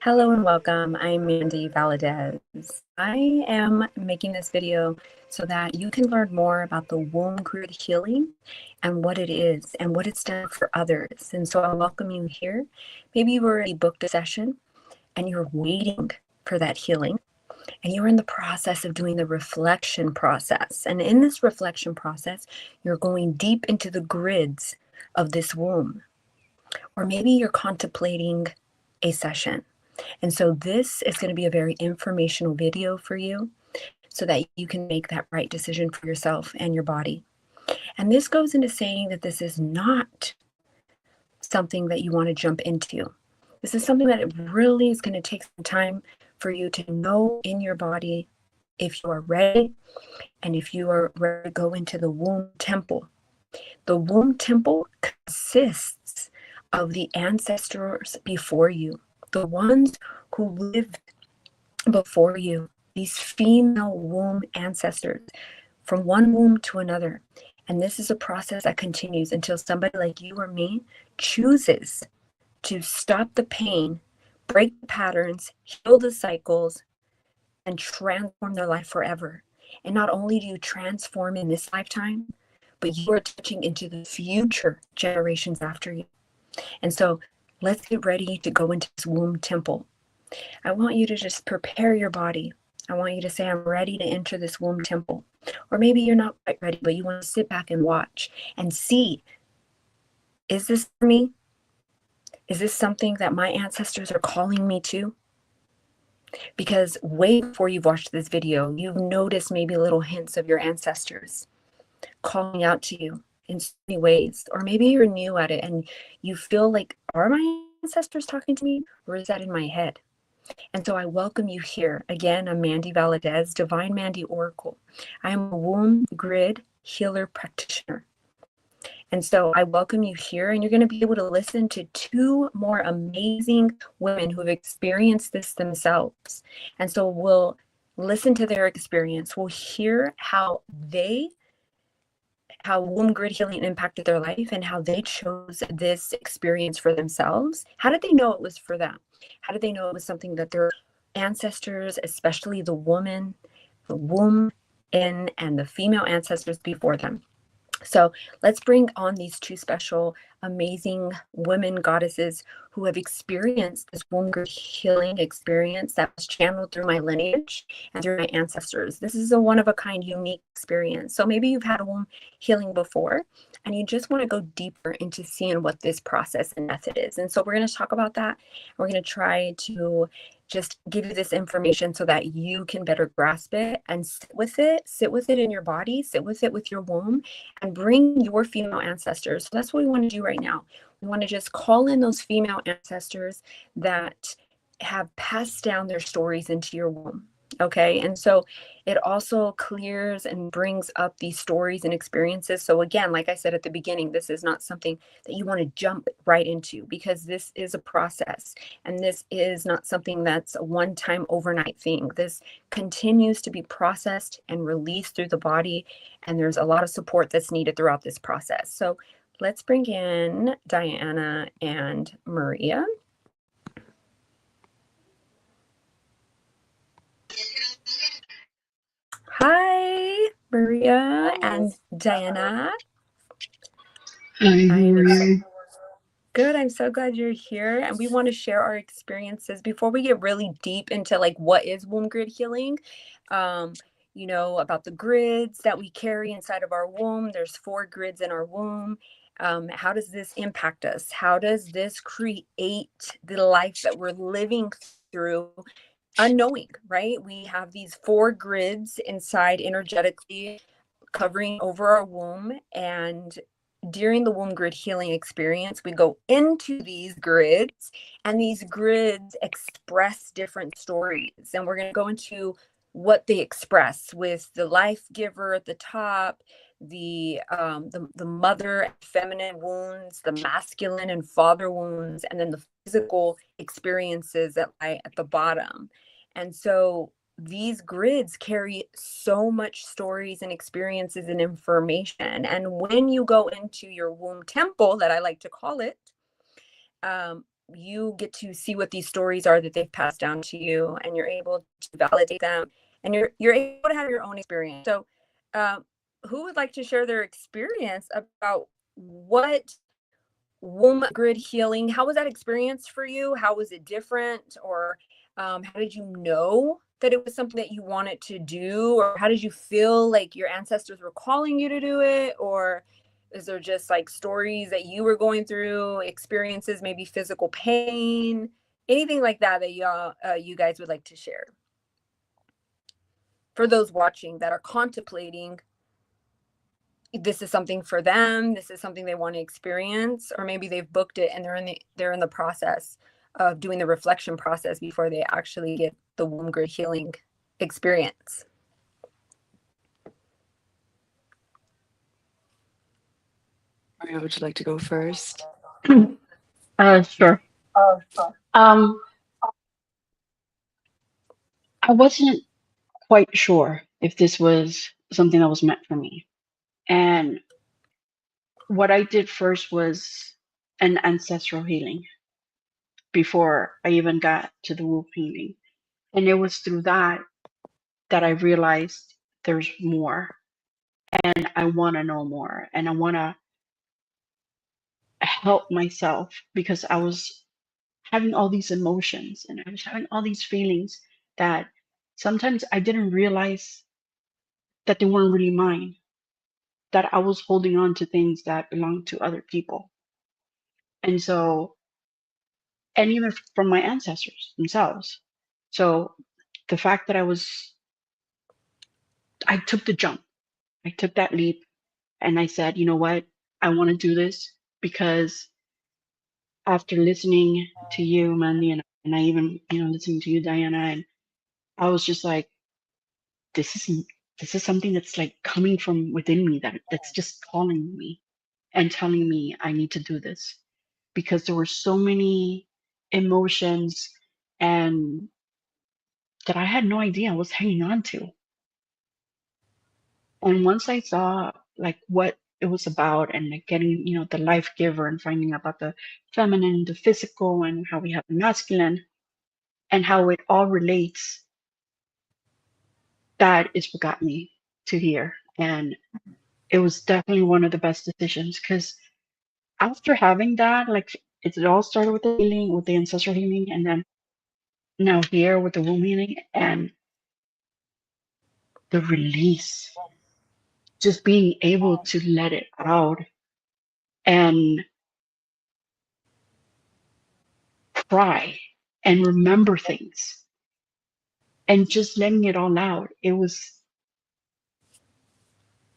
Hello and welcome. I'm Mandy Valadez. I am making this video so that you can learn more about the womb grid healing and what it is and what it's done for others. And so I welcome you here. Maybe you already booked a session and you're waiting for that healing and you're in the process of doing the reflection process. And in this reflection process, you're going deep into the grids of this womb. Or maybe you're contemplating a session. And so this is going to be a very informational video for you so that you can make that right decision for yourself and your body. And this goes into saying that this is not something that you want to jump into. This is something that it really is going to take some time for you to know in your body if you are ready and if you are ready to go into the womb temple. The womb temple consists of the ancestors before you, the ones who lived before you, these female womb ancestors, from one womb to another. And this is a process that continues until somebody like you or me chooses to stop the pain, break the patterns, heal the cycles, and transform their life forever. And not only do you transform in this lifetime, but you are touching into the future generations after you. And so let's get ready to go into this womb temple. I want you to just prepare your body. I want you to say, I'm ready to enter this womb temple. Or maybe you're not quite ready, but you want to sit back and watch and see, is this for me? Is this something that my ancestors are calling me to? Because way before you've watched this video, you've noticed maybe little hints of your ancestors calling out to you in so many ways. Or maybe you're new at it and you feel like, are my ancestors talking to me, or is that in my head? And so I welcome you here. Again, I'm Mandy Valadez, Divine Mandy Oracle. I am a womb grid healer practitioner. And so I welcome you here, and you're going to be able to listen to two more amazing women who have experienced this themselves. And so we'll listen to their experience. We'll hear how womb grid healing impacted their life and how they chose this experience for themselves. How did they know it was for them? How did they know it was something that their ancestors, especially the woman, the womb in, and the female ancestors before them? So let's bring on these two special, amazing women goddesses who have experienced this womb grid healing experience that was channeled through my lineage and through my ancestors. This is a one-of-a-kind, unique experience. So maybe you've had a womb healing before, and you just want to go deeper into seeing what this process and method is. And so we're going to talk about that. We're going to try to just give you this information so that you can better grasp it and sit with it in your body, sit with it with your womb, and bring your female ancestors. So that's what we want to do right now. We want to just call in those female ancestors that have passed down their stories into your womb. Okay. And so it also clears and brings up these stories and experiences. So again, like I said at the beginning, this is not something that you want to jump right into, because this is a process, and this is not something that's a one-time overnight thing. This continues to be processed and released through the body, and there's a lot of support that's needed throughout this process. So let's bring in Diana and Maria. Hi, Maria and Diana. Hi, how are you? Good. I'm so glad you're here. And we want to share our experiences before we get really deep into like what is womb grid healing. About the grids that we carry inside of our womb. There's 4 grids in our womb. How does this impact us? How does this create the life that we're living through? Unknowing, right? We have these 4 grids inside energetically covering over our womb. And during the womb grid healing experience, we go into these grids, and these grids express different stories. And we're going to go into what they express with the life giver at the top, the mother and feminine wounds, the masculine and father wounds, and then the physical experiences that lie at the bottom. And so these grids carry so much stories and experiences and information. And when you go into your womb temple, that I like to call it, you get to see what these stories are that they've passed down to you, and you're able to validate them, and you're able to have your own experience. So who would like to share their experience about what womb grid healing, how was that experience for you? How was it different? Or how did you know that it was something that you wanted to do? Or how did you feel like your ancestors were calling you to do it? Or is there just like stories that you were going through, experiences, maybe physical pain, anything like that that you guys would like to share? For those watching that are contemplating, this is something for them, this is something they want to experience, or maybe they've booked it and they're in the process of doing the reflection process before they actually get the womb grid healing experience. Maria, would you like to go first? Sure. Um, I wasn't quite sure if this was something that was meant for me. And what I did first was an ancestral healing before I even got to the womb healing. And it was through that that I realized there's more, and I want to know more, and I want to help myself because I was having all these emotions and I was having all these feelings that sometimes I didn't realize that they weren't really mine, that I was holding on to things that belonged to other people. And so, and even from my ancestors themselves. So the fact that I took the jump, I took that leap, and I said, you know what, I want to do this because after listening to you, Mandy, and I even, listening to you, Diana, and I was just like, this is this is something that's like coming from within me that's just calling me and telling me I need to do this because there were so many emotions and that I had no idea I was hanging on to. And once I saw like what it was about and like getting, the life giver and finding out about the feminine, the physical, and how we have the masculine and how it all relates, that is what got me to here. And it was definitely one of the best decisions because after having that, like it all started with the healing, with the ancestral healing, and then now here with the womb healing and the release, just being able to let it out and cry and remember things and just letting it all out.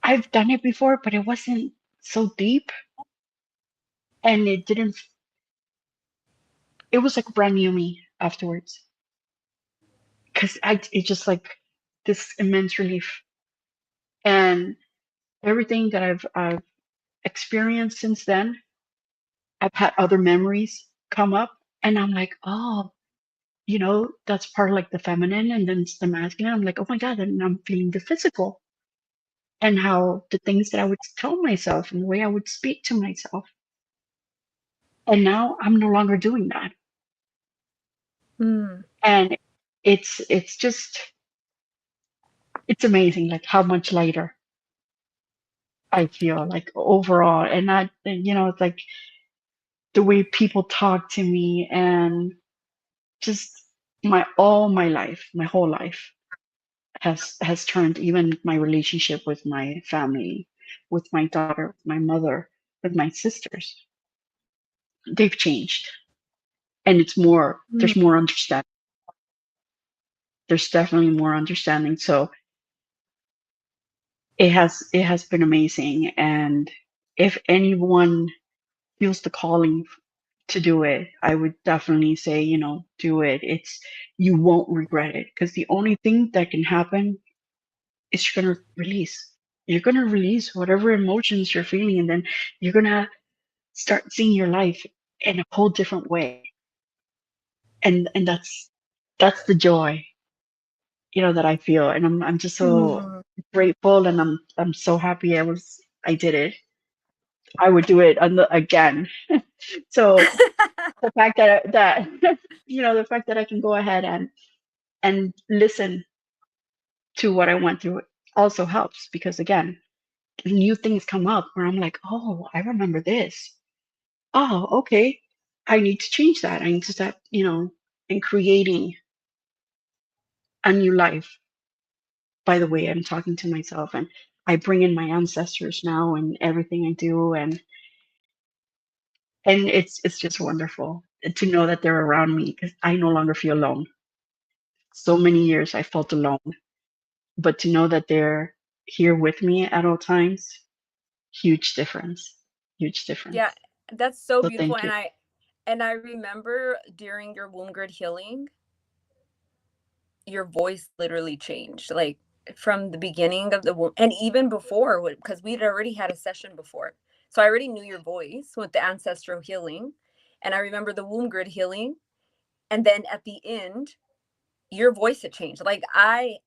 I've done it before, but it wasn't so deep and it was like brand new me afterwards because it's just like this immense relief and everything that I've experienced since then. I've had other memories come up and I'm like, oh, that's part of like the feminine and then it's the masculine. I'm like, oh my God, and I'm feeling the physical and how the things that I would tell myself and the way I would speak to myself. And now I'm no longer doing that. Mm. And it's just it's amazing like how much lighter I feel like overall. And it's like the way people talk to me and just all my life, my whole life has turned, even my relationship with my family, with my daughter, with my mother, with my sisters, they've changed. And there's more understanding. There's definitely more understanding. So it has been amazing. And if anyone feels the calling to do it, I would definitely say, do it. You won't regret it because the only thing that can happen is you're going to release. You're going to release whatever emotions you're feeling, and then you're going to start seeing your life in a whole different way. And that's the joy, that I feel. And I'm just so Mm. grateful, and I'm so happy I did it. I would do it again. So the fact that you know, the fact that I can go ahead and listen to what I went through also helps because again, new things come up where I'm like, oh, I remember this. Oh, okay. I need to change that. I need to start, you know, and creating a new life by the way I'm talking to myself. And I bring in my ancestors now and everything I do. And it's just wonderful to know that they're around me because I no longer feel alone. So many years I felt alone, but to know that they're here with me at all times, huge difference. Huge Yeah, difference. that's so So beautiful. thank you. And I remember during your womb grid healing, your voice literally changed. Like from the beginning of the womb, and even before, because we'd already had a session before. So I already knew your voice with the ancestral healing. And I remember the womb grid healing. And then at the end, your voice had changed. Like I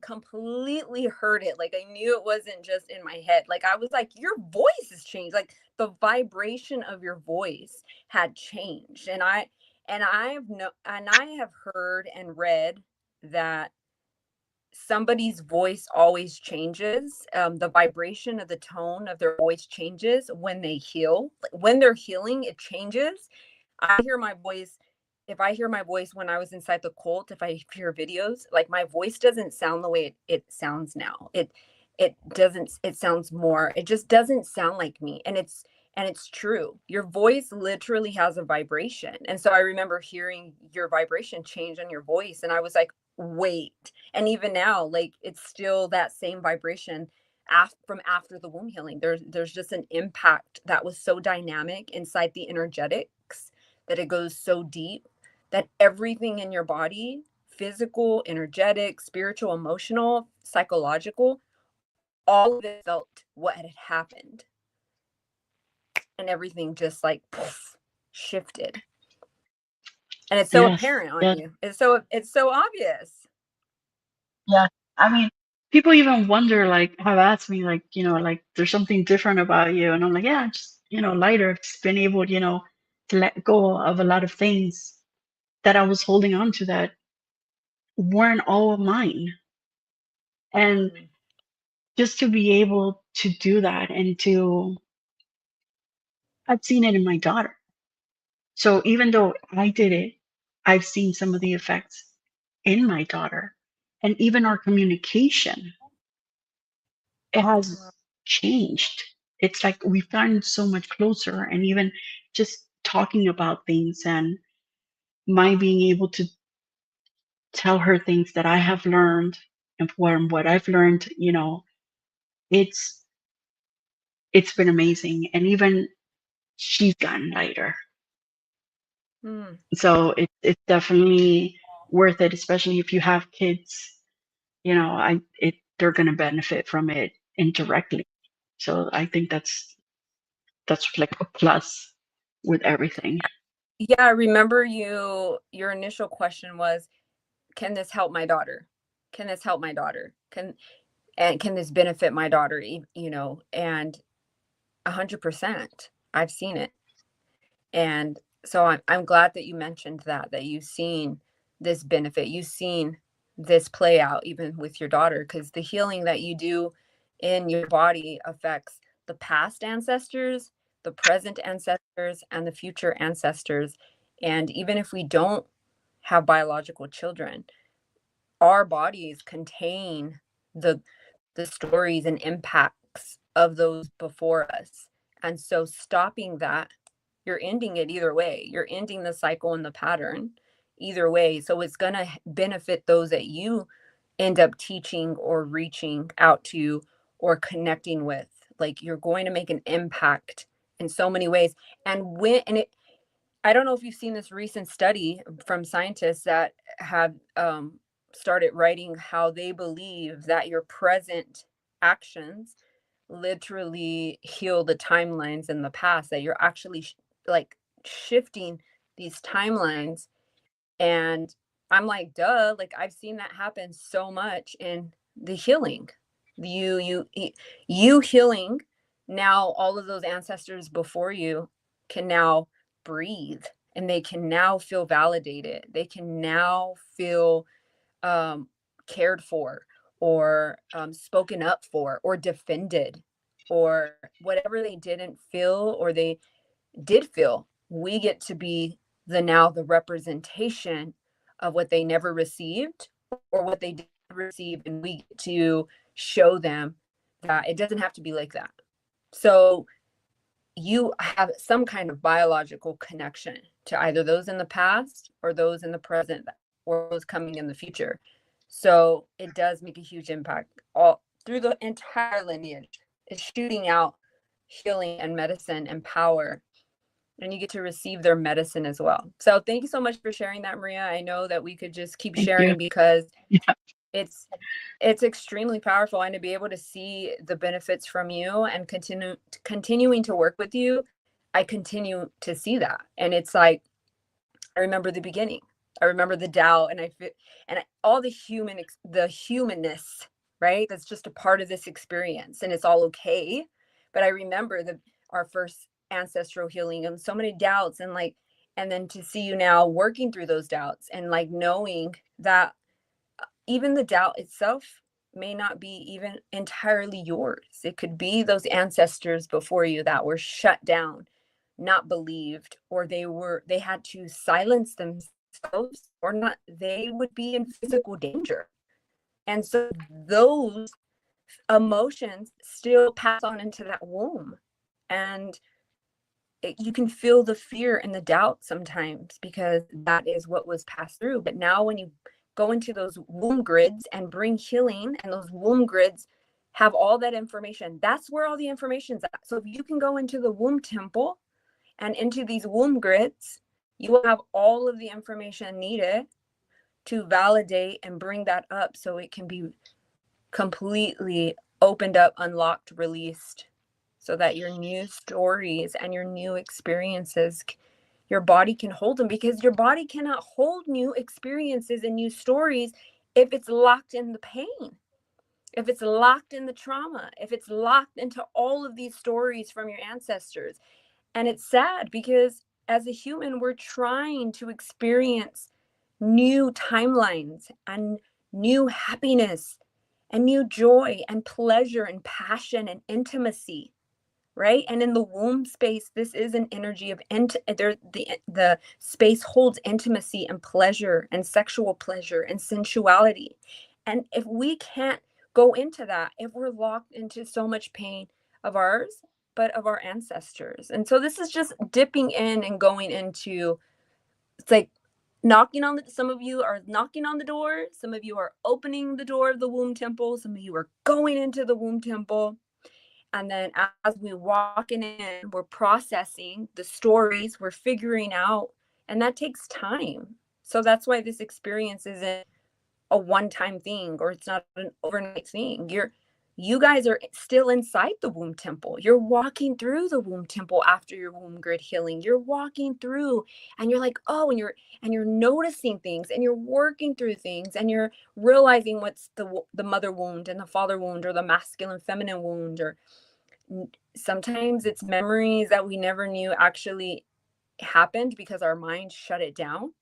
completely heard it. Like I knew it wasn't just in my head. Like I was like, your voice has changed. Like the vibration of your voice had changed. And I have heard and read that somebody's voice always changes. The vibration of the tone of their voice changes when they heal. Like, when they're healing, it changes. I hear my voice. If I hear my voice when I was inside the cult, if I hear videos, like my voice doesn't sound the way it sounds now. It doesn't. It sounds more. It just doesn't sound like me, and it's true. Your voice literally has a vibration, and so I remember hearing your vibration change on your voice, and I was like, wait. And even now, like it's still that same vibration from after the womb healing. There's just an impact that was so dynamic inside the energetics that it goes so deep that everything in your body, physical, energetic, spiritual, emotional, psychological, all of it felt what had happened, and everything just like poof, shifted. And it's so Yes. apparent on Yes. you. It's so obvious. Yeah. I mean, people even wonder, like, have asked me, like, you know, like, there's something different about you. And I'm like, yeah, just, you know, lighter. Just been able, you know, to let go of a lot of things that I was holding on to that weren't all of mine. And Mm. just to be able to do that and to, I've seen it in my daughter. So even though I did it, I've seen some of the effects in my daughter. And even our communication, it has changed. It's like we've gotten so much closer, and even just talking about things and my being able to tell her things that I have learned and from what I've learned, you know, it's it's been amazing. And even she's gotten lighter. Mm. So it's definitely worth it, especially if you have kids. You know, they're gonna benefit from it indirectly. So I think that's like a plus with everything. Yeah, I remember your initial question was, can this help my daughter? Can this help my daughter? Can this benefit my daughter? You know, and 100%. I've seen it. And so I'm glad that you mentioned that you've seen this benefit. You've seen this play out even with your daughter, because the healing that you do in your body affects the past ancestors, the present ancestors, and the future ancestors. And even if we don't have biological children, our bodies contain the the stories and impacts of those before us. And so stopping that, you're ending it either way. You're ending the cycle and the pattern either way. So it's going to benefit those that you end up teaching or reaching out to or connecting with. Like you're going to make an impact in so many ways. I don't know if you've seen this recent study from scientists that have started writing how they believe that your present actions literally heal the timelines in the past, that you're actually like shifting these timelines. And I'm like, duh, like I've seen that happen so much in the healing. You healing, now all of those ancestors before you can now breathe and they can now feel validated. They can now feel cared for, or spoken up for, or defended, or whatever they didn't feel or they did feel. We get to be the representation of what they never received or what they did receive, and we get to show them that it doesn't have to be like that. So you have some kind of biological connection to either those in the past or those in the present or those coming in the future. So it does make a huge impact all through the entire lineage. It's shooting out healing and medicine and power, and you get to receive their medicine as well. So thank you so much for sharing that, Maria. I know that we could just keep Thank you. sharing because Yeah. it's extremely powerful, and to be able to see the benefits from you and continuing to work with you, I continue to see that. And it's like, I remember the beginning. I remember the doubt, and all the humanness, right? That's just a part of this experience, and it's all okay. But I remember our first ancestral healing and so many doubts, and then to see you now working through those doubts and like knowing that even the doubt itself may not be even entirely yours. It could be those ancestors before you that were shut down, not believed, or they had to silence themselves, or not, they would be in physical danger. And so those emotions still pass on into that womb. And you can feel the fear and the doubt sometimes because that is what was passed through. But now when you go into those womb grids and bring healing, and those womb grids have all that information, that's where all the information's at. So if you can go into the womb temple and into these womb grids, you will have all of the information needed to validate and bring that up so it can be completely opened up, unlocked, released, so that your new stories and your new experiences, your body can hold them, because your body cannot hold new experiences and new stories if it's locked in the pain, if it's locked in the trauma, if it's locked into all of these stories from your ancestors. And it's sad because as a human, we're trying to experience new timelines and new happiness and new joy and pleasure and passion and intimacy, right? And in the womb space, this is an energy of the space holds intimacy and pleasure and sexual pleasure and sensuality. And if we can't go into that, if we're locked into so much pain of ours, but of our ancestors. And so this is just dipping in and going into, it's like some of you are knocking on the door, some of you are opening the door of the womb temple, some of you are going into the womb temple. And then as we walk in, we're processing the stories, we're figuring out, and that takes time. So that's why this experience isn't a one-time thing, or it's not an overnight thing. You guys are still inside the womb temple. You're walking through the womb temple after your womb grid healing. You're walking through, and you're like, oh, and you're noticing things, and you're working through things, and you're realizing what's the mother wound and the father wound, or the masculine feminine wound, or sometimes it's memories that we never knew actually happened because our mind shut it down.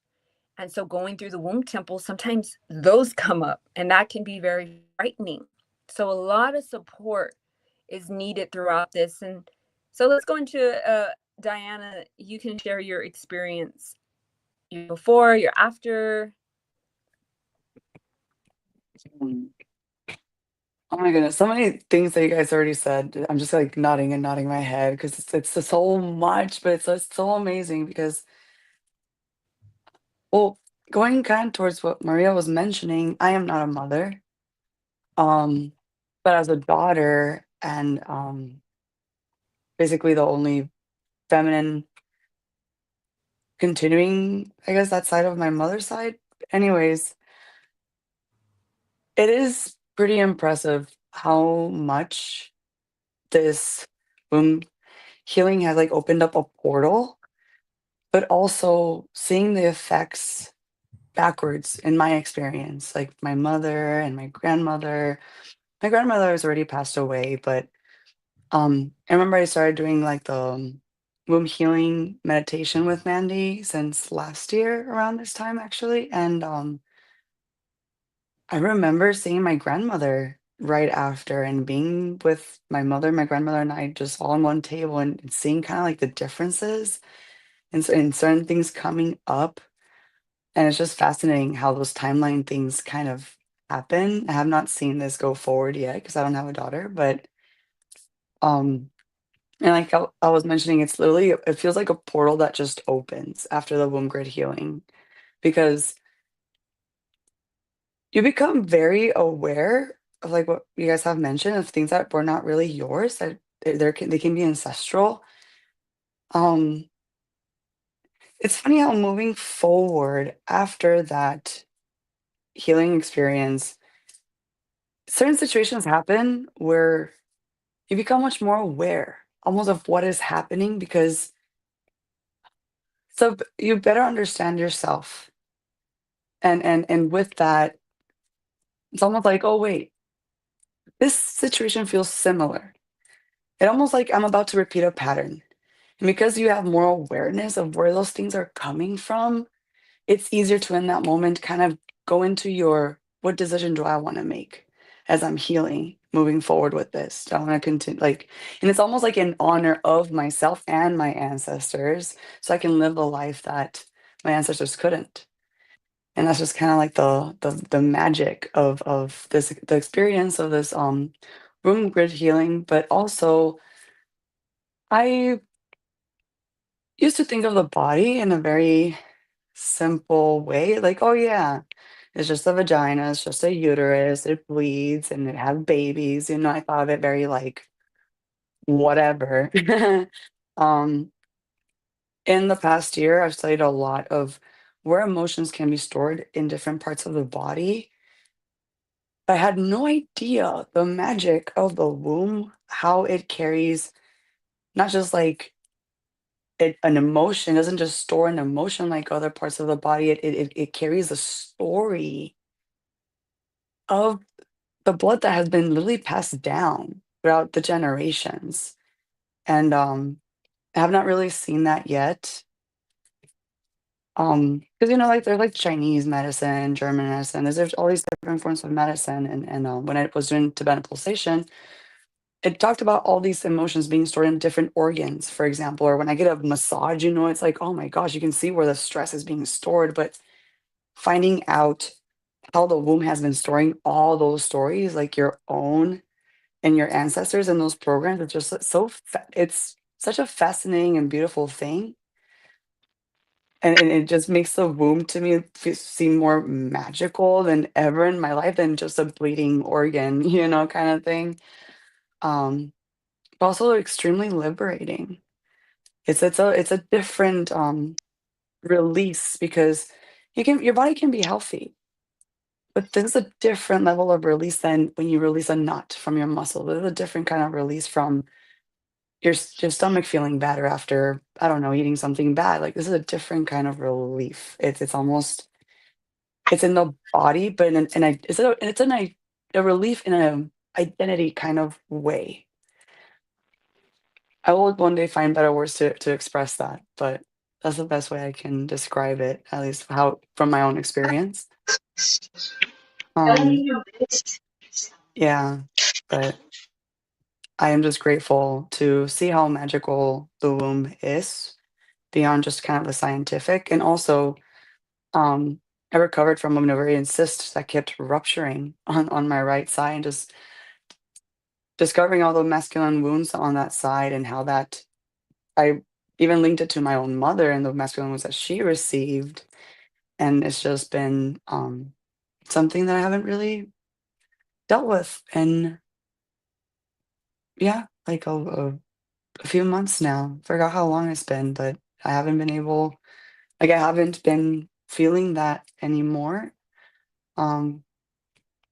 And so going through the womb temple, sometimes those come up, and that can be very frightening. So a lot of support is needed throughout this. And so let's go into Diana. You can share your experience, your before, your after. Oh my goodness, so many things that you guys already said. I'm just like nodding and nodding my head because it's so much, but it's so amazing because, well, going kind of towards what Maria was mentioning, I am not a mother. Um, but as a daughter and basically the only feminine continuing, I guess, that side of my mother's side. Anyways, it is pretty impressive how much this womb healing has like opened up a portal, but also seeing the effects backwards in my experience, like my mother and my grandmother. My grandmother has already passed away, but I remember I started doing like the womb healing meditation with Mandy since last year around this time, actually. And I remember seeing my grandmother right after and being with my mother, my grandmother, and I just all on one table and seeing kind of like the differences and certain things coming up. And it's just fascinating how those timeline things kind of happen. I have not seen this go forward yet because I don't have a daughter, but um and like I was mentioning, it's literally it feels like a portal that just opens after the womb grid healing because you become very aware of like what you guys have mentioned of things that were not really yours that they can be ancestral. Um it's funny how moving forward after that healing experience, certain situations happen where you become much more aware almost of what is happening because you better understand yourself. And with that, it's almost like, oh wait, this situation feels similar. It almost like I'm about to repeat a pattern. And because you have more awareness of where those things are coming from, it's easier to in that moment kind of go into your what decision do I want to make as I'm healing moving forward with this. Do I want to continue like and it's almost like in honor of myself and my ancestors so I can live the life that my ancestors couldn't. And that's just kind of like the magic of this the experience of this room grid healing, but also I used to think of the body in a very simple way, like, oh yeah, it's just a vagina, it's just a uterus, it bleeds and it has babies. I thought of it very like whatever. um in the past year, I've studied a lot of where emotions can be stored in different parts of the body. I had no idea the magic of the womb, how it carries not just like an emotion, doesn't just store an emotion like other parts of the body. It carries a story of the blood that has been literally passed down throughout the generations. And I have not really seen that yet. Because like there's like Chinese medicine, German medicine, there's all these different forms of medicine. And when I was doing Tibetan pulsation, it talked about all these emotions being stored in different organs, for example, or when I get a massage, it's like, oh my gosh, you can see where the stress is being stored. But finding out how the womb has been storing all those stories, like your own and your ancestors and those programs, it's just it's such a fascinating and beautiful thing. And it just makes the womb to me seem more magical than ever in my life than just a bleeding organ, kind of thing. Um, but also extremely liberating. It's a different release because your body can be healthy, but there's a different level of release than when you release a nut from your muscle. There's a different kind of release from your stomach feeling better after, I don't know, eating something bad. Like this is a different kind of relief. It's almost it's in the body, but a relief in an identity kind of way. I will one day find better words to express that, but that's the best way I can describe it, at least how from my own experience. Um, yeah, but I am just grateful to see how magical the womb is beyond just kind of the scientific. And also, I recovered from an ovarian cyst that kept rupturing on my right side and just discovering all the masculine wounds on that side and how that I even linked it to my own mother and the masculine wounds that she received. And it's just been something that I haven't really dealt with in, yeah, like a few months now. Forgot how long it's been, but I haven't been able, like, I haven't been feeling that anymore. Um,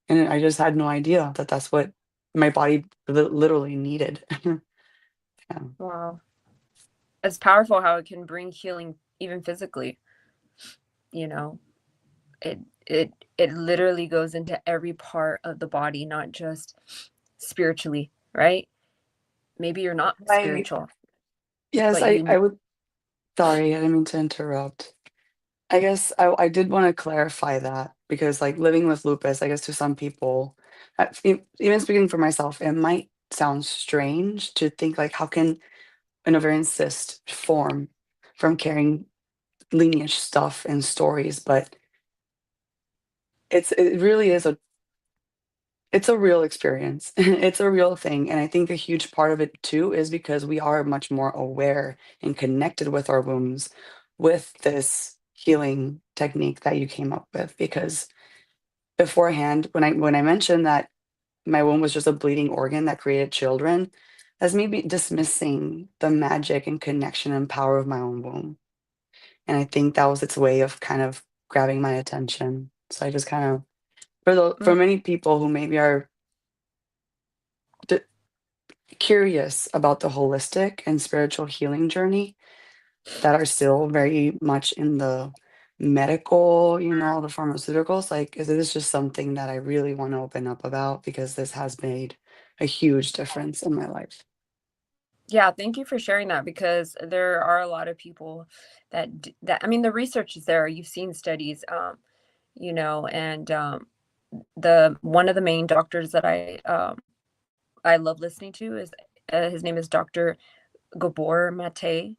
and I just had no idea that that's what my body literally needed. Yeah. Wow. It's powerful how it can bring healing even physically, you know. It it literally goes into every part of the body, not just spiritually, right? Maybe you're not I spiritual. Yes, but I would. Sorry, I didn't mean to interrupt. I guess I did want to clarify that because, like, living with lupus, I guess to some people, even speaking for myself, it might sound strange to think, like, how can an ovarian cyst form from carrying lineage stuff and stories? But it really is it's a real experience. It's a real thing, and I think a huge part of it too is because we are much more aware and connected with our wombs with this healing technique that you came up with. Because beforehand, when I mentioned that my womb was just a bleeding organ that created children, that's maybe dismissing the magic and connection and power of my own womb. And I think that was its way of kind of grabbing my attention. So I just kind of, for Mm, many people who maybe are d- curious about the holistic and spiritual healing journey, that are still very much in the medical, the pharmaceuticals, like, is this just something that I really want to open up about because this has made a huge difference in my life. yeah, thank you for sharing that, because there are a lot of people that I mean, the research is there. You've seen studies, and the one of the main doctors that I love listening to is his name is Dr. Gabor Mate.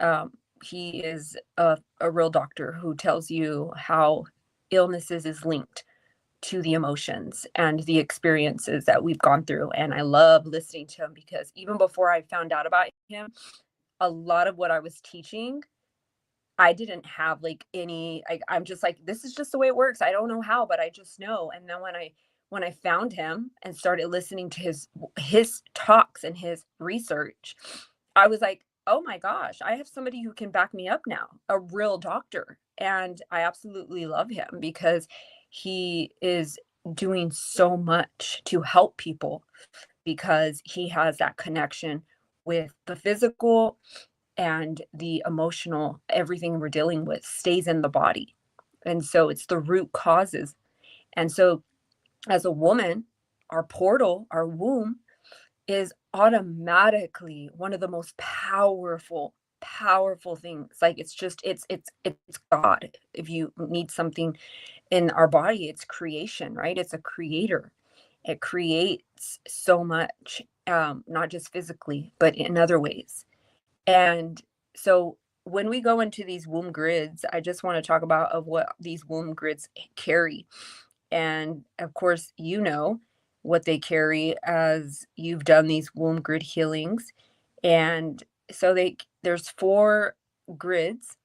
Um, he is a real doctor who tells you how illnesses is linked to the emotions and the experiences that we've gone through. And I love listening to him, because even before I found out about him, a lot of what I was teaching, I didn't have like any, I'm just like, this is just the way it works. I don't know how, but I just know. And then when I found him and started listening to his talks and his research, I was like, oh my gosh, I have somebody who can back me up now, a real doctor. And I absolutely love him, because he is doing so much to help people, because he has that connection with the physical and the emotional. Everything we're dealing with stays in the body. And so it's the root causes. And so as a woman, our portal, our womb, is automatically one of the most powerful things. Like, it's God. If you need something in our body, it's creation, right? It's a creator. It creates so much, not just physically, but in other ways. And so when we go into these womb grids, I just want to talk about of what these womb grids carry. And of course, what they carry as you've done these womb grid healings. And so there's 4 grids,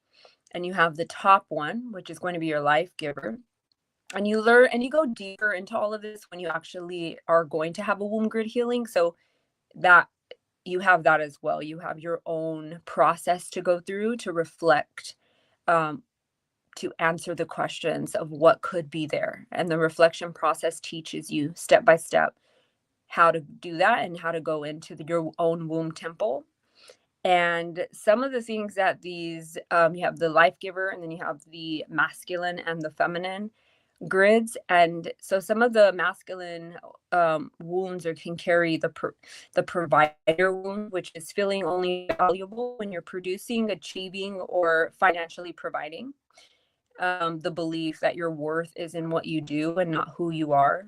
and you have the top one, which is going to be your life giver. And you learn and you go deeper into all of this when you actually are going to have a womb grid healing. So that you have that as well. You have your own process to go through to reflect, um, to answer the questions of what could be there. And the reflection process teaches you step by step how to do that and how to go into your own womb temple. And some of the things that you have the life giver, and then you have the masculine and the feminine grids. And so some of the masculine wounds can carry the provider wound, which is feeling only valuable when you're producing, achieving, or financially providing. The belief that your worth is in what you do and not who you are.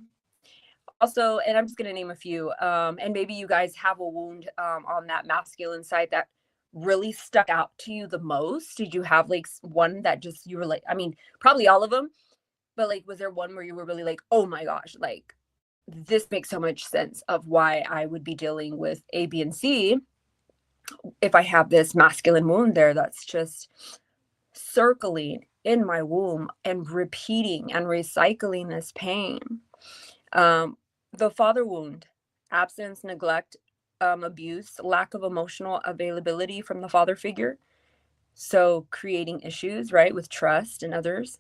Also, and I'm just going to name a few, and maybe you guys have a wound on that masculine side that really stuck out to you the most. Did you have like one that just you were like, I mean, probably all of them, but like, was there one where you were really like, oh my gosh, like this makes so much sense of why I would be dealing with A, B, and C if I have this masculine wound there that's just circling in my womb and repeating and recycling this pain. Um, the father wound, absence, neglect, abuse, lack of emotional availability from the father figure. So creating issues, right, with trust and others.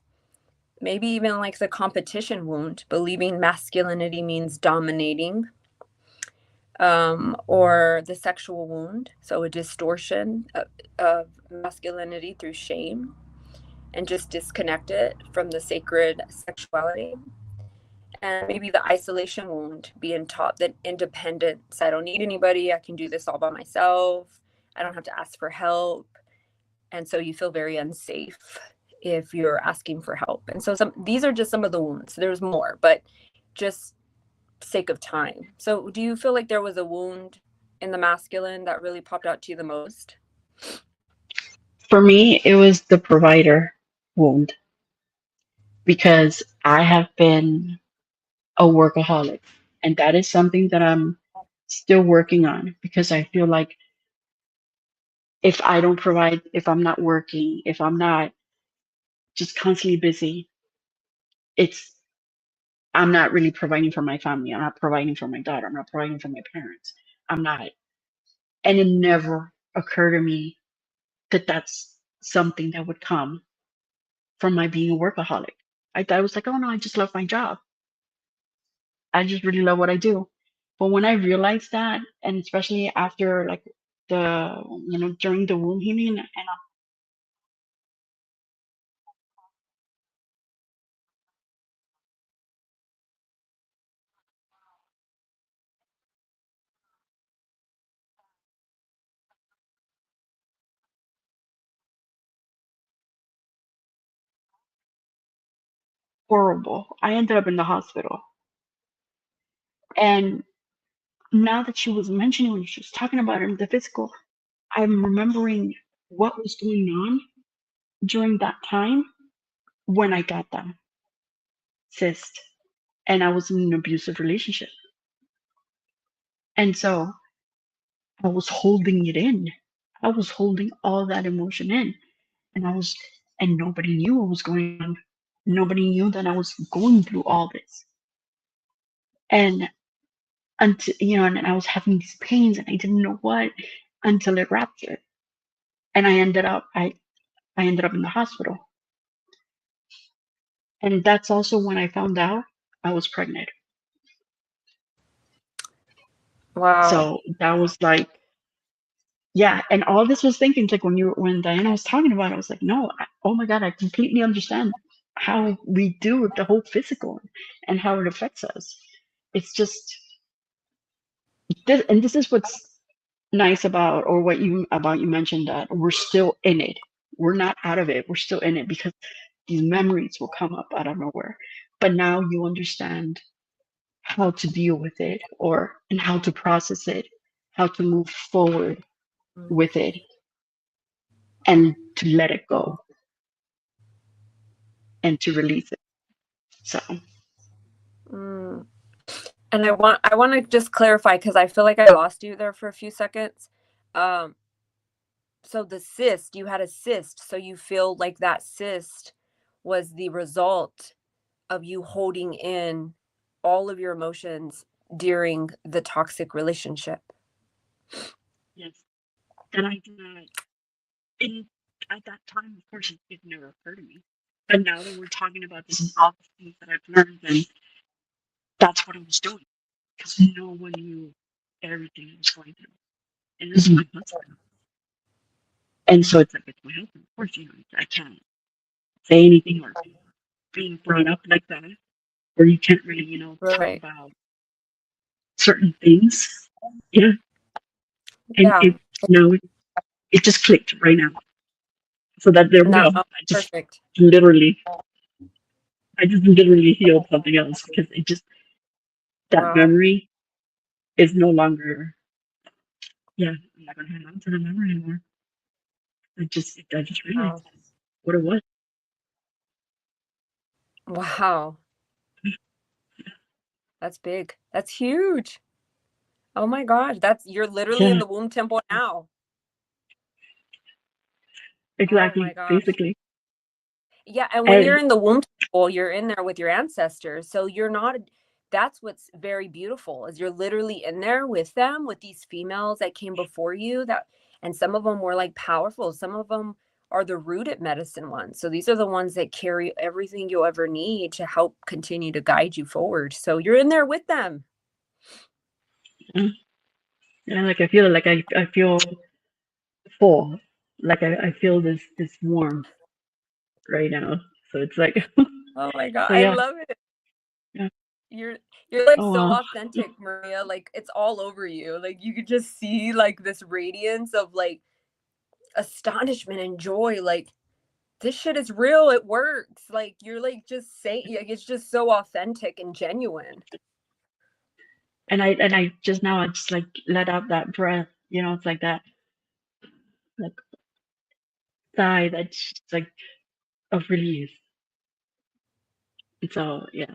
Maybe even like the competition wound, believing masculinity means dominating, or the sexual wound, so a distortion of masculinity through shame and just disconnect it from the sacred sexuality. And maybe the isolation wound, being taught that independence, I don't need anybody, I can do this all by myself. I don't have to ask for help. And so you feel very unsafe if you're asking for help. And so these are just some of the wounds. There's more, but just sake of time. So do you feel like there was a wound in the masculine that really popped out to you the most? For me, it was the provider wound, because I have been a workaholic, and that is something that I'm still working on, because I feel like if I don't provide, if I'm not working, if I'm not just constantly busy, it's I'm not really providing for my family. I'm not providing for my daughter. I'm not providing for my parents. I'm not. And it never occurred to me that that's something that would come from my being a workaholic. I thought it was like, oh no, I just love my job. I just really love what I do. But when I realized that, and especially after like the, during the womb healing, and horrible, I ended up in the hospital. And now that she was mentioning, when she was talking about it, the physical, I'm remembering what was going on during that time when I got that cyst and I was in an abusive relationship. And so I was holding it in. I was holding all that emotion in. And nobody knew what was going on. Nobody knew that I was going through all this. And and I was having these pains and I didn't know what until it ruptured. And I ended up in the hospital. And that's also when I found out I was pregnant. Wow. So that was like, yeah. And all this was thinking, like when Diana was talking about it, I was like, no, oh my God, I completely understand how we do with the whole physical and how it affects us. It's just this, and this is what's nice about, or what you mentioned, that we're still in it. We're not out of it. We're still in it, because these memories will come up out of nowhere. But now you understand how to deal with it, and how to process it, how to move forward with it, and to let it go and to release it. So Mm. And I want to just clarify, because I feel like I lost you there for a few seconds. So the cyst, you had a cyst, so you feel like that cyst was the result of you holding in all of your emotions during the toxic relationship. yes, and I did not. In At that time, of course, it never occurred to me. But now that we're talking about this and all the things that I've learned, and that's what I was doing, because no one knew everything I was going through, and this is my husband. And so it's like, it's my husband. Of course, I can't say anything, or being brought up like that, where you can't really, talk Right. about certain things. Yeah. And Yeah. it just clicked right now. So that there we No, go. perfect. Literally, I just literally healed something else, because it just, that Wow. memory is no longer, yeah, I'm not gonna hang on to the memory anymore. I just realized Wow. what it was. Wow. That's big. That's huge. Oh my gosh. You're literally in Yeah, the womb temple now. Oh my exactly, gosh. basically. Yeah, and when you're And in the womb temple, you're in there with your ancestors. So you're not, that's what's very beautiful, is you're literally in there with them, with these females that came before you, and some of them were like powerful. Some of them are the rooted medicine ones. So these are the ones that carry everything you'll ever need to help continue to guide you forward. So you're in there with them. like I feel like I feel full. Like I feel this warmth right now. So it's like Oh my God. so I yeah. love it. Yeah. You're like Oh so wow. authentic, Maria. Like it's all over you. Like you could just see like this radiance of like astonishment and joy. Like this shit is real. It works. Like you're like just saying, like it's just so authentic and genuine. And I just now I just like let out that breath, it's like that like sigh that's just like of release. And so yeah,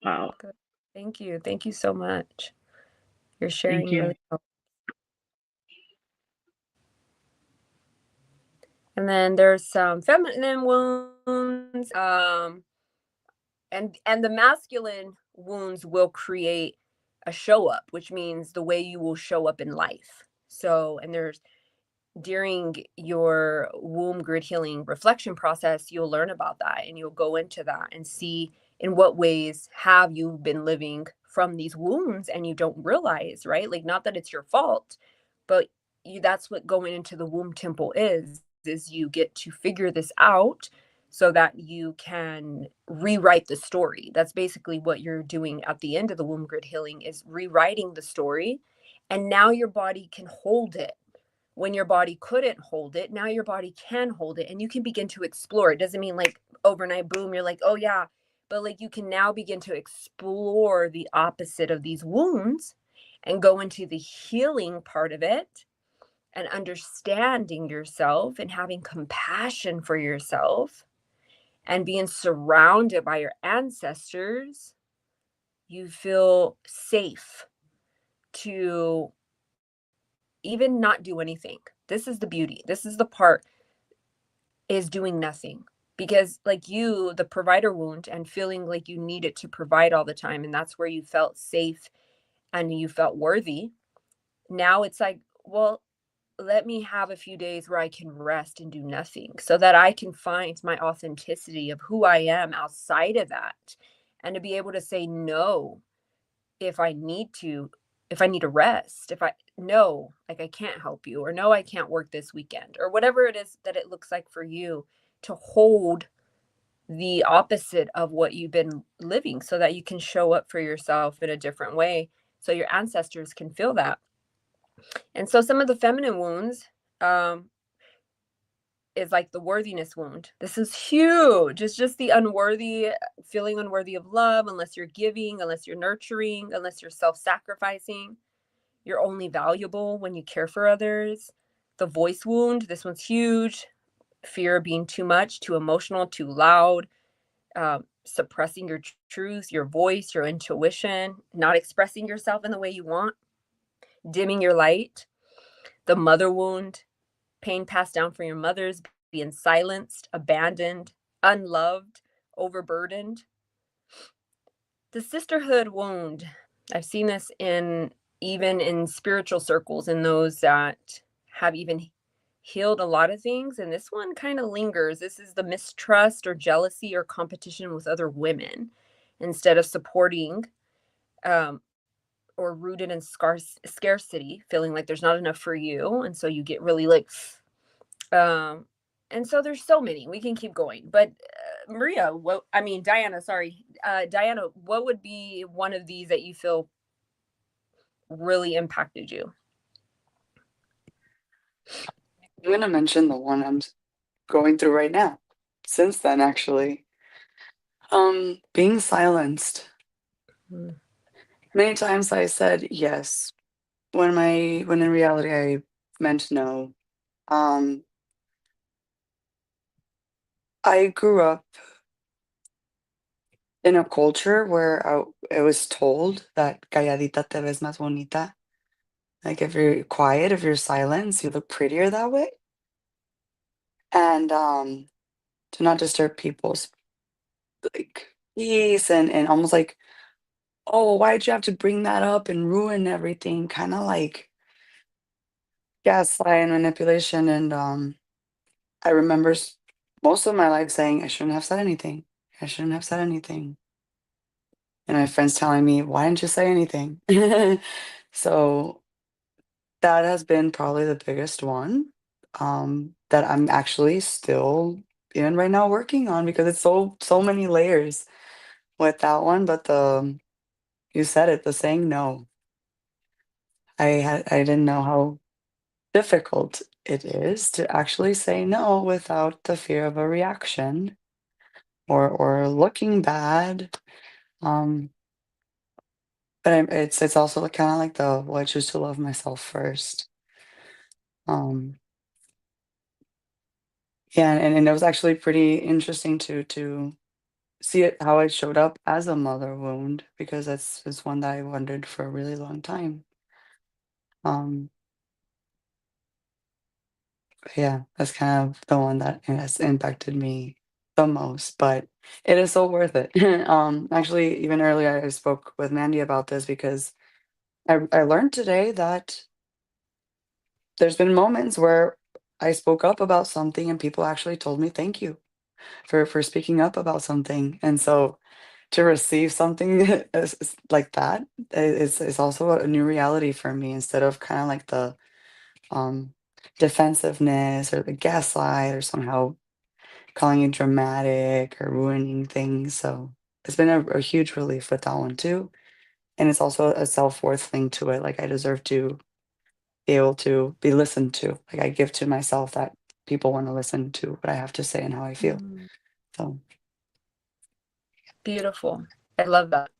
wow. Good. Thank you so much. Your Thank sharing you. really helps. And then there's some feminine wounds, and the masculine wounds will create a show up, which means the way you will show up in life. So, and there's during your womb grid healing reflection process, you'll learn about that and you'll go into that and see in what ways have you been living from these wounds and you don't realize, right? Like not that it's your fault, but that's what going into the womb temple is you get to figure this out so that you can rewrite the story. That's basically what you're doing at the end of the womb grid healing is rewriting the story. And now your body can hold it when your body couldn't hold it. Now your body can hold it and you can begin to explore. It doesn't mean like overnight boom you're like, oh yeah, but like you can now begin to explore the opposite of these wounds and go into the healing part of it and understanding yourself and having compassion for yourself and being surrounded by your ancestors. You feel safe to even not do anything. This is the beauty. This is the part, is doing nothing. Because like you, the provider wound and feeling like you needed to provide all the time, and that's where you felt safe and you felt worthy. Now it's like, well, let me have a few days where I can rest and do nothing so that I can find my authenticity of who I am outside of that, and to be able to say no if I need to, if I need to rest, if I no, like I can't help you, or no, I can't work this weekend, or whatever it is that it looks like for you to hold the opposite of what you've been living so that you can show up for yourself in a different way so your ancestors can feel that. And so some of the feminine wounds is like the worthiness wound. This is huge. It's just the unworthy, feeling unworthy of love, unless you're giving, unless you're nurturing, unless you're self-sacrificing. You're only valuable when you care for others. The voice wound, this one's huge. Fear of being too much, too emotional, too loud, suppressing your truth, your voice, your intuition, not expressing yourself in the way you want, dimming your light. The mother wound, pain passed down from your mothers, being silenced, abandoned, unloved, overburdened. The sisterhood wound, I've seen this in even in spiritual circles, in those that have even healed a lot of things. And this one kind of lingers. This is the mistrust or jealousy or competition with other women instead of supporting, or rooted in scarcity, feeling like there's not enough for you. And so you get really like, um, and so there's so many, we can keep going, but Maria, Diana, sorry, Diana, what would be one of these that you feel really impacted you? I'm going to mention the one I'm going through right now. Since then, actually, being silenced. Mm. Many times I said yes when in reality I meant no. Um, I grew up in a culture where I was told that calladita te ves más bonita. Like if you're quiet, if you're silent, you look prettier that way. And to not disturb people's like peace and almost like, oh, why'd you have to bring that up and ruin everything? Kind of like gaslight and manipulation. And I remember most of my life saying I shouldn't have said anything. I shouldn't have said anything. And my friends telling me, why didn't you say anything? So that has been probably the biggest one, that I'm actually still even right now working on, because it's so many layers with that one. But you said it, the saying no. I didn't know how difficult it is to actually say no without the fear of a reaction or looking bad. Um, but it's also kind of like the, well, I choose to love myself first. Um, yeah, and it was actually pretty interesting to see it how it showed up as a mother wound, because that's is one that I wondered for a really long time. Um, yeah, that's kind of the one that has impacted me the most, but it is so worth it. Actually, even earlier I spoke with Mandy about this because I learned today that there's been moments where I spoke up about something and people actually told me thank you for speaking up about something. And so to receive something like that is also a new reality for me, instead of kind of like the um defensiveness or the gaslight or somehow calling you dramatic or ruining things. So it's been a huge relief with that one too. And it's also a self-worth thing to it. Like I deserve to be able to be listened to. Like I give to myself that people want to listen to what I have to say and how I feel. Mm, So beautiful. I love that.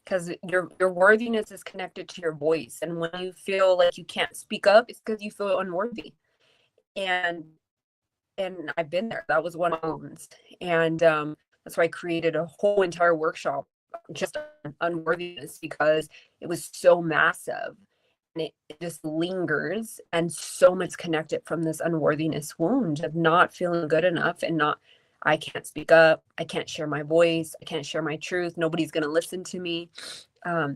Because your worthiness is connected to your voice. And when you feel like you can't speak up, it's because you feel unworthy. And I've been there. That was one of my moments. And that's why I created a whole entire workshop just on unworthiness, because it was so massive and it just lingers, and so much connected from this unworthiness wound of not feeling good enough, and not, I can't speak up, I can't share my voice, I can't share my truth, nobody's going to listen to me. um,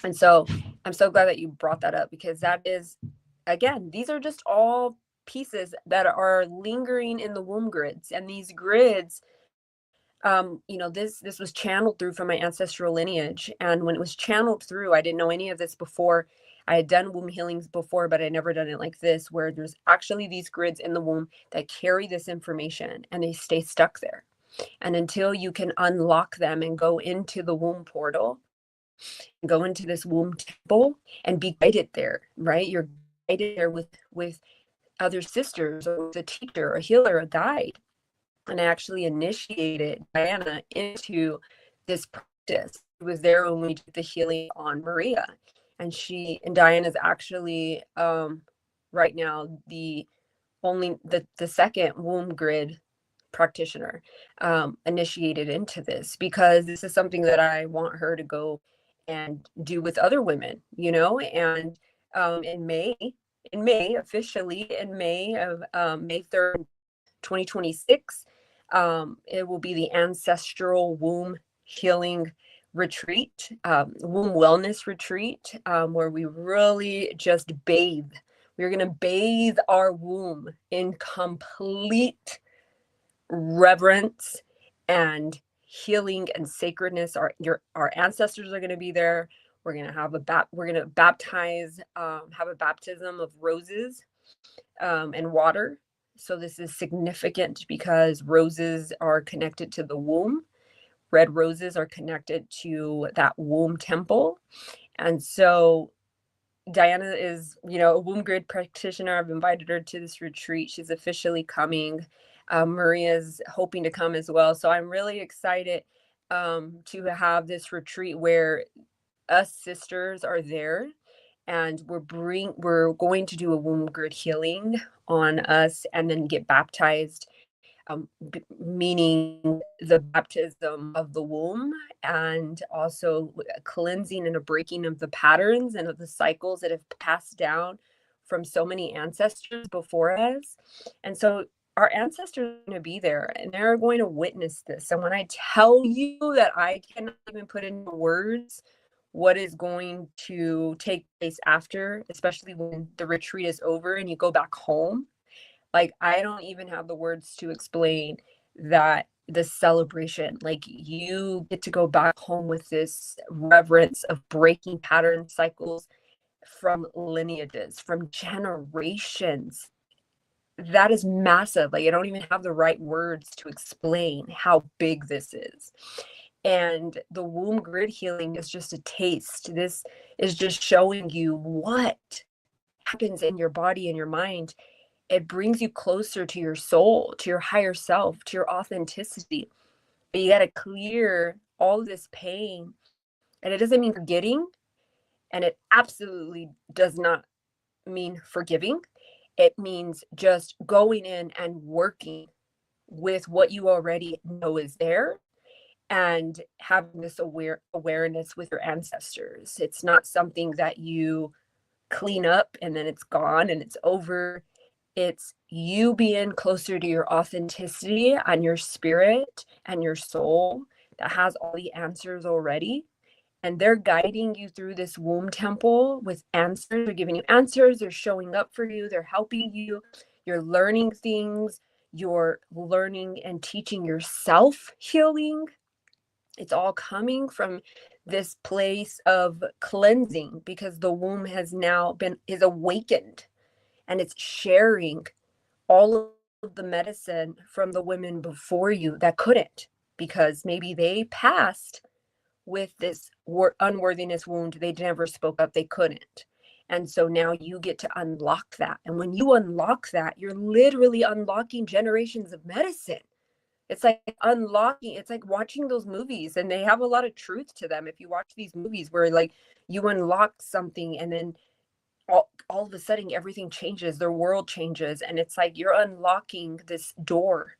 and so I'm so glad that you brought that up, because that is, again, these are just all pieces that are lingering in the womb grids. And these grids, this was channeled through from my ancestral lineage. And when it was channeled through, I didn't know any of this before. I had done womb healings before, but I never done it like this, where there's actually these grids in the womb that carry this information and they stay stuck there. And until you can unlock them and go into the womb portal, go into this womb temple and be guided there, right? You're guided there with other sisters, or with a teacher, a healer, a guide. And I actually initiated Diana into this practice. She was there when we did the healing on Maria. And Diana is actually right now the second womb grid practitioner initiated into this, because this is something that I want her to go and do with other women, and in May, officially in May of May 3rd, 2026, it will be the ancestral womb healing retreat, womb wellness retreat, where we really just bathe. We're going to bathe our womb in complete reverence and healing and sacredness. Our ancestors are going to be there. We're going to have we're going to baptize, have a baptism of roses and water. So this is significant because roses are connected to the womb. Red roses are connected to that womb temple. And so Diana is, a womb grid practitioner. I've invited her to this retreat. She's officially coming. Maria's hoping to come as well. So I'm really excited to have this retreat where us sisters are there, and we're going to do a womb grid healing on us, and then get baptized, meaning the baptism of the womb, and also a cleansing and a breaking of the patterns and of the cycles that have passed down from so many ancestors before us. And so our ancestors are going to be there, and they're going to witness this. And when I tell you that I cannot even put into words what is going to take place after, especially when the retreat is over and you go back home, like, I don't even have the words to explain that, the celebration. Like, you get to go back home with this reverence of breaking pattern cycles from lineages, from generations. That is massive. Like, I don't even have the right words to explain how big this is. And the womb grid healing is just a taste. This is just showing you what happens in your body and your mind. It brings you closer to your soul, to your higher self, to your authenticity. But you got to clear all of this pain. And it doesn't mean forgetting, and it absolutely does not mean forgiving. It means just going in and working with what you already know is there, and having this awareness with your ancestors. It's not something that you clean up and then it's gone and it's over. It's you being closer to your authenticity and your spirit and your soul that has all the answers already. And they're guiding you through this womb temple with answers. They're giving you answers. They're showing up for you. They're helping you. You're learning things. You're learning and teaching yourself healing. It's all coming from this place of cleansing, because the womb has now is awakened, and it's sharing all of the medicine from the women before you that couldn't, because maybe they passed with this unworthiness wound. They never spoke up. They couldn't. And so now you get to unlock that. And when you unlock that, you're literally unlocking generations of medicine. It's like unlocking, it's like watching those movies, and they have a lot of truth to them. If you watch these movies where like you unlock something and then all of a sudden everything changes, their world changes, and it's like you're unlocking this door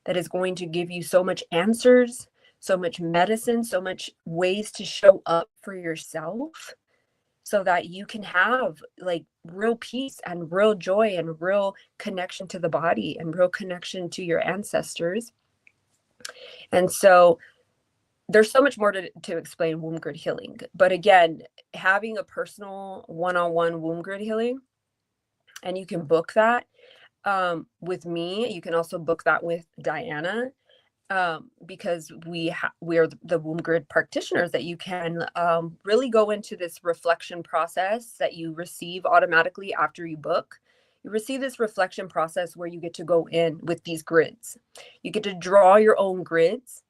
that is going to give you so much answers, so much medicine, so much ways to show up for yourself, so that you can have like real peace and real joy and real connection to the body and real connection to your ancestors. And so there's so much more to explain womb grid healing. But again, having a personal one-on-one womb grid healing, and you can book that with me. You can also book that with Diana, because we are the womb grid practitioners, that you can really go into this reflection process that you receive automatically after you book. You receive this reflection process where you get to go in with these grids. You get to draw your own grids,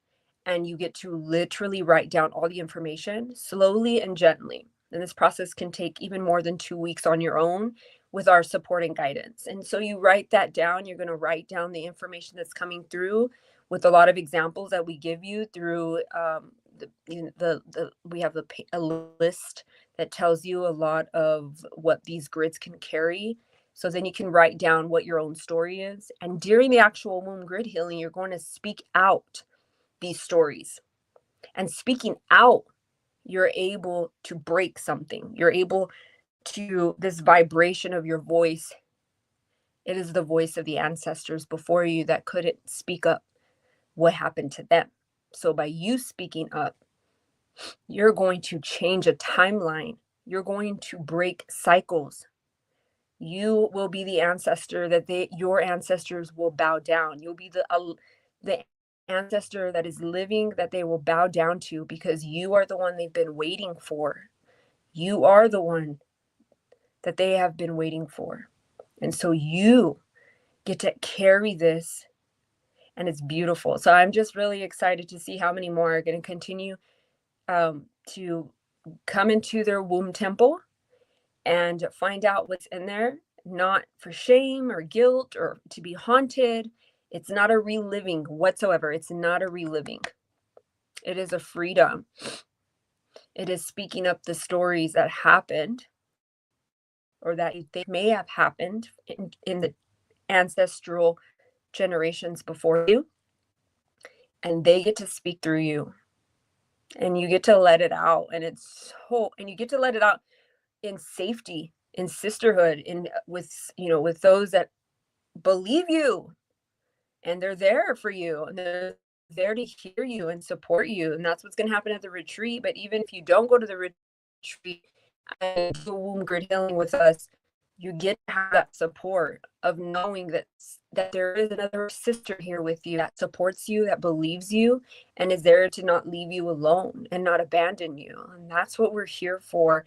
and you get to literally write down all the information slowly and gently. And this process can take even more than 2 weeks on your own with our support and guidance. And so you write that down. You're going to write down the information that's coming through, with a lot of examples that we give you through we have a list that tells you a lot of what these grids can carry. So then you can write down what your own story is. And during the actual womb grid healing, you're going to speak out these stories. And speaking out, you're able to break something. You're able to, this vibration of your voice, it is the voice of the ancestors before you that couldn't speak up what happened to them. So by you speaking up, you're going to change a timeline. You're going to break cycles. You will be the ancestor that your ancestors will bow down. You'll be the ancestor that is living, that they will bow down to, because you are the one they've been waiting for. You are the one that they have been waiting for. And so you get to carry this, and it's beautiful. So I'm just really excited to see how many more are going to continue to come into their womb temple and find out what's in there, not for shame or guilt or to be haunted. It's not a reliving whatsoever. It's not a reliving. It is a freedom. It is speaking up the stories that happened, or that you think may have happened in the ancestral generations before you. And they get to speak through you. And you get to let it out. And and you get to let it out in safety, in sisterhood, with those that believe you, and they're there for you, and they're there to hear you and support you. And that's what's going to happen at the retreat. But even if you don't go to the retreat and do womb grid healing with us, you get to have that support of knowing that there is another sister here with you that supports you, that believes you, and is there to not leave you alone and not abandon you. And that's what we're here for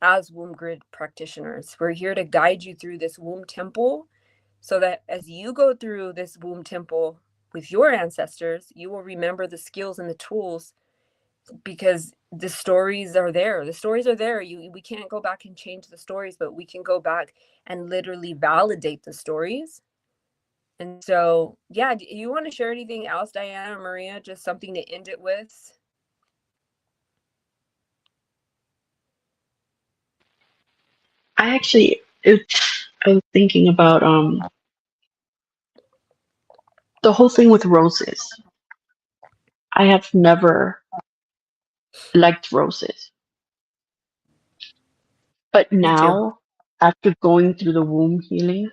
as womb grid practitioners. We're here to guide you through this womb temple, so that as you go through this womb temple with your ancestors, you will remember the skills and the tools because the stories are there. The stories are there. We can't go back and change the stories, but we can go back and literally validate the stories. And so, yeah, do you want to share anything else, Diana or Maria? Just something to end it with? I actually, I was thinking about the whole thing with roses. I have never liked roses, but Me too. now after going through the womb healing,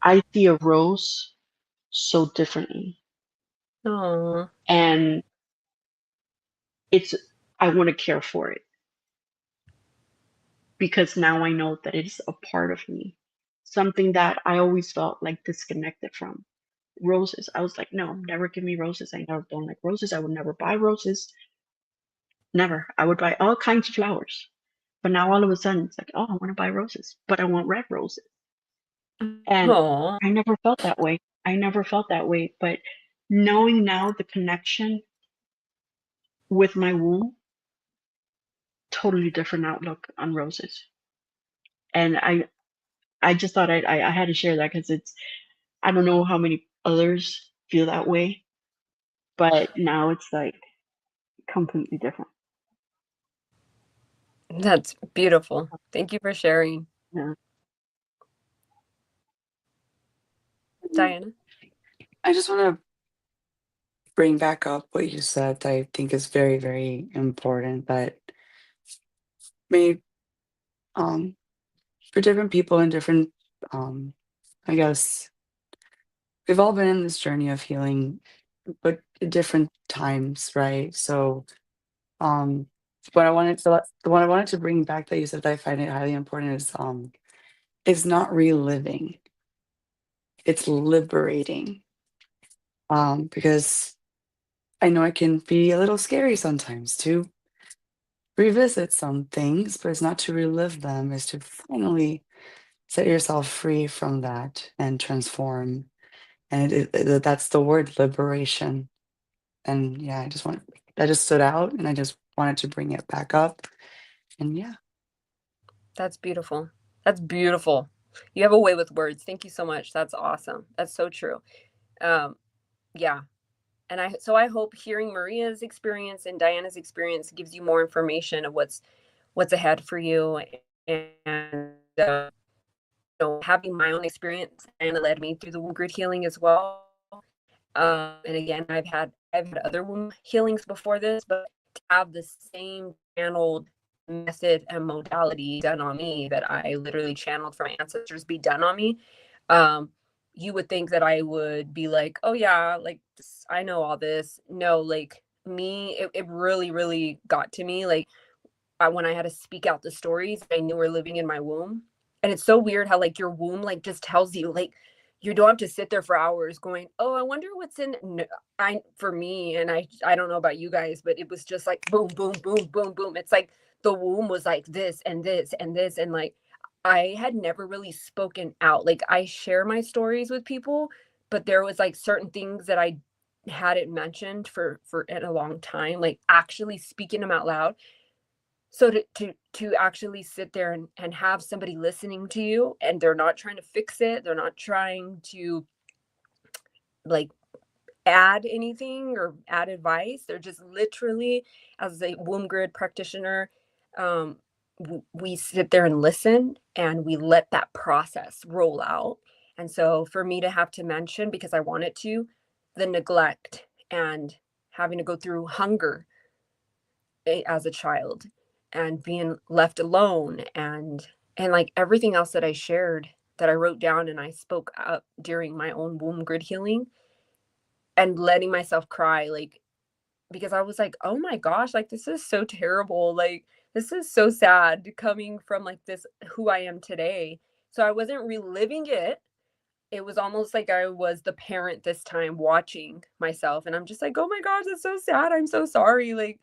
I see a rose so differently, Oh, and it's I want to care for it because now I know that it's a part of me, something that I always felt like disconnected from. Roses, I was like, no, never give me roses. I never don't like roses. I would never buy roses. Never. I would buy all kinds of flowers. But now all of a sudden it's like, oh, I want to buy roses, but I want red roses. And oh, I never felt that way. I never felt that way. But knowing now the connection with my womb, totally different outlook on roses. And I just thought I had to share that because I don't know how many others feel that way, but now it's like completely different. that's beautiful. Thank you for sharing, Yeah. Diana. I just want to bring back up what you said that I think is very, very important, that may um for different people in different um I guess we've all been in this journey of healing, but at different times, right? So um the one I wanted to bring back that you said that I find it highly important is not reliving, it's liberating. Because I know it can be a little scary sometimes to revisit some things, but it's not to relive them, it's to finally set yourself free from that and transform. And that's the word, liberation. And yeah, that just stood out and I just wanted to bring it back up. And yeah. That's beautiful. That's beautiful. You have a way with words. Thank you so much. That's awesome. That's so true. Um, yeah. And I hope hearing Maria's experience and Diana's experience gives you more information of what's ahead for you. And having my own experience and it led me through the womb grid healing as well. And again, I've had other womb healings before this, but to have the same channeled method and modality done on me that I literally channeled from my ancestors be done on me, um, you would think that I would be like, oh yeah, like I know all this. No, like me, it really, really got to me. Like when I had to speak out the stories I knew were living in my womb. And it's so weird how like your womb like just tells you like you don't have to sit there for hours going, oh, I wonder what's in. No, for me, and I don't know about you guys, but it was just like boom, boom, boom, boom, boom. It's like the womb was like this and this and this, and like I had never really spoken out. Like I share my stories with people, but there was like certain things that I hadn't mentioned for in a long time, like actually speaking them out loud. So to actually sit there and have somebody listening to you and they're not trying to fix it, they're not trying to like add anything or add advice, they're just literally, as a womb grid practitioner, um, we sit there and listen and we let that process roll out. And so for me to have to mention, because I wanted to, the neglect and having to go through hunger as a child and being left alone and like everything else that I shared, that I wrote down and I spoke up during my own womb grid healing, and letting myself cry, like because I was like, oh my gosh, like this is so terrible, like this is so sad coming from like this who I am today. So I wasn't reliving it. It was almost like I was the parent this time watching myself, and I'm just like, "Oh my gosh, it's so sad. I'm so sorry. Like,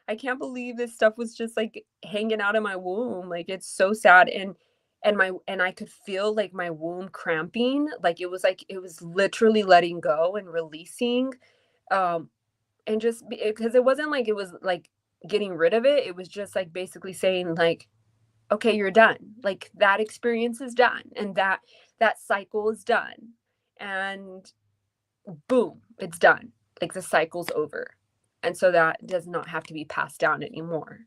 I can't believe this stuff was just like hanging out of my womb. Like, it's so sad." And I could feel like my womb cramping. Like it was literally letting go and releasing. Um and just because it wasn't like it was like getting rid of it. It was just like basically saying like, okay, you're done. Like that experience is done, and that cycle is done, and boom, it's done. Like the cycle's over, and so that does not have to be passed down anymore.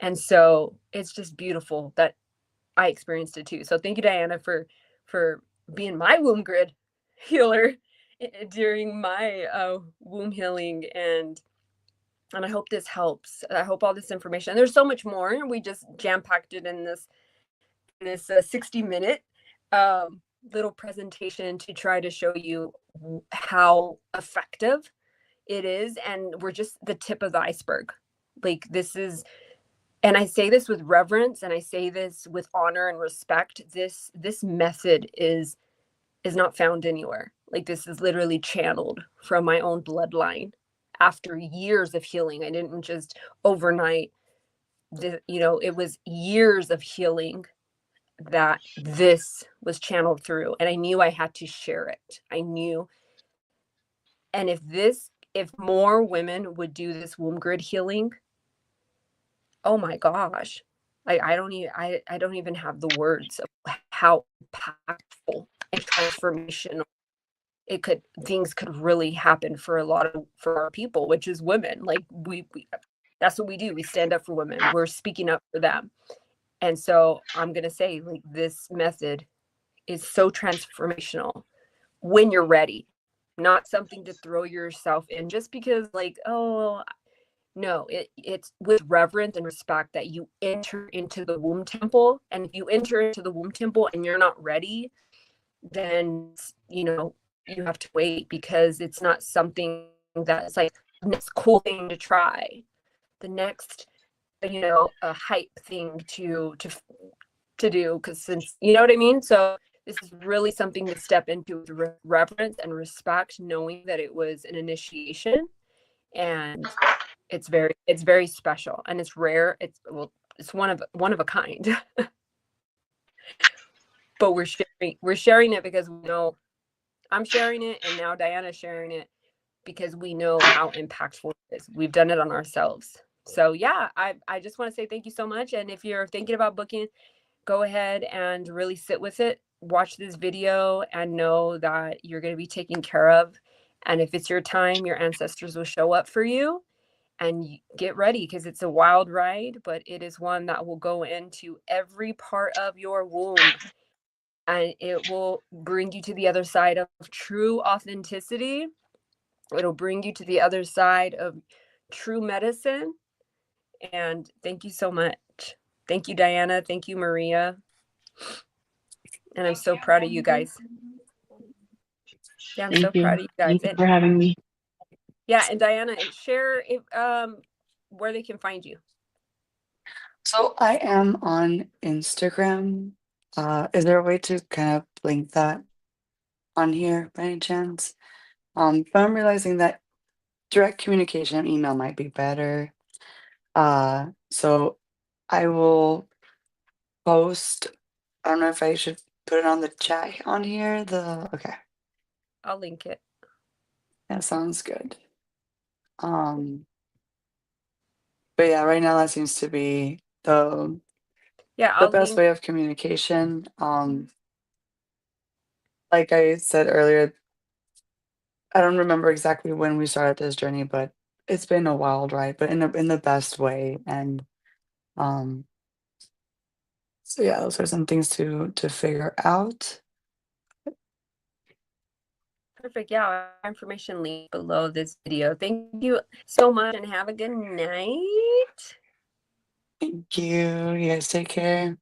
And so it's just beautiful that I experienced it too. So thank you, Diana, for being my womb grid healer during my womb healing, and I hope this helps. I hope all this information. There's so much more. We just jam packed it in this 60-minute little presentation to try to show you how effective it is, and we're just the tip of the iceberg. Like this is, and I say this with reverence, and I say this with honor and respect. This method is not found anywhere. Like this is literally channeled from my own bloodline after years of healing. I didn't just overnight, it was years of healing that this was channeled through, and I knew I had to share it. I knew, and if more women would do this womb grid healing, oh my gosh, I don't even have the words of how impactful and transformational things could really happen for our people, which is women. Like we that's what we do. We stand up for women. We're speaking up for them. And so I'm going to say, like, this method is so transformational when you're ready, not something to throw yourself in just because, like, oh, no, it's with reverence and respect that you enter into the womb temple. And if you enter into the womb temple and you're not ready, then, you have to wait, because it's not something that's like the next cool thing to try, the next, a hype thing to do, because since you know what I mean. So this is really something to step into with reverence and respect, knowing that it was an initiation, and it's very special, and it's rare. It's one of a kind. But we're sharing it because we know I'm sharing it, and now Diana's sharing it because we know how impactful it is. We've done it on ourselves. So yeah, I just want to say thank you so much. And if you're thinking about booking, go ahead and really sit with it. Watch this video and know that you're going to be taken care of. And if it's your time, your ancestors will show up for you. And get ready, because it's a wild ride, but it is one that will go into every part of your womb. And it will bring you to the other side of true authenticity. It'll bring you to the other side of true medicine. And thank you so much. Thank you, Diana. Thank you, Maria. And I'm so proud of you guys. Yeah, I'm so proud of you guys. Thank you for having me. Yeah, and Diana, share where they can find you. So I am on Instagram. Is there a way to kind of link that on here by any chance? But I'm realizing that direct communication, email might be better. So I will post. I don't know if I should put it on the chat on here. Okay. I'll link it. That sounds good. But yeah, right now that seems to be the best way of communication. Like I said earlier, I don't remember exactly when we started this journey, but it's been a wild ride, but in the best way. And so yeah, those are some things to figure out. Perfect. Yeah, information link below this video. Thank you so much, and have a good night. Thank you. You guys take care.